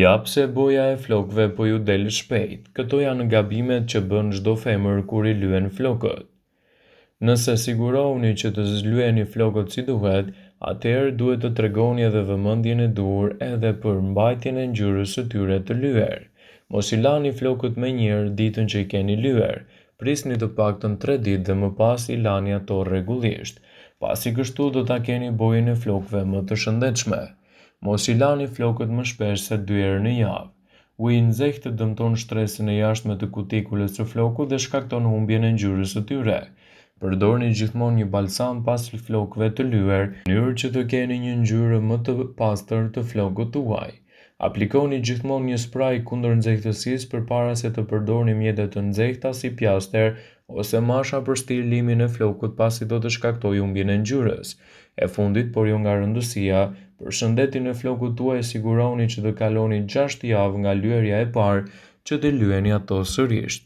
Ja pse boja e flokëve po ju del shpejt. Këto janë gabimet që bën çdo femër kur I lyen flokët. Nëse sigurohuni që të zlyeni flokët si duhet, atëherë duhet të tregoni edhe vëmendjen e duhur edhe për mbajtjen e ngjyrës së tyre të lyer. Mos I lani flokët menjëherë ditën që I keni lyer. Prisni të paktën 3 ditë dhe më pas I lani ato rregullisht. Pasi kështu do ta keni bojën e flokëve më të shëndetshme. Mos I lani flokët më shpesh se 2 herë në javë. Uji I nxehtë dëmton shtresën e jashtme të kutikulës së flokut dhe shkakton humbjen e ngjyrës së tyre. Përdorni gjithmonë një balsam pas flokëve të lyer, në mënyrë që të keni një ngjyrë më të pastër të flokët tuaj. Aplikoni gjithmonë një spray kundër nxehtësisë përpara se të përdorni mjete të nxehta si pjaster ose masha për stirilimin e flokut pasi do të shkaktojë humbjen e ngjyrës. E fundit, por jo nga rëndësia, për shëndetin e flokut tuaj sigurohuni që të kaloni 6 javë nga lyerja e parë që të lyeni ato sërish.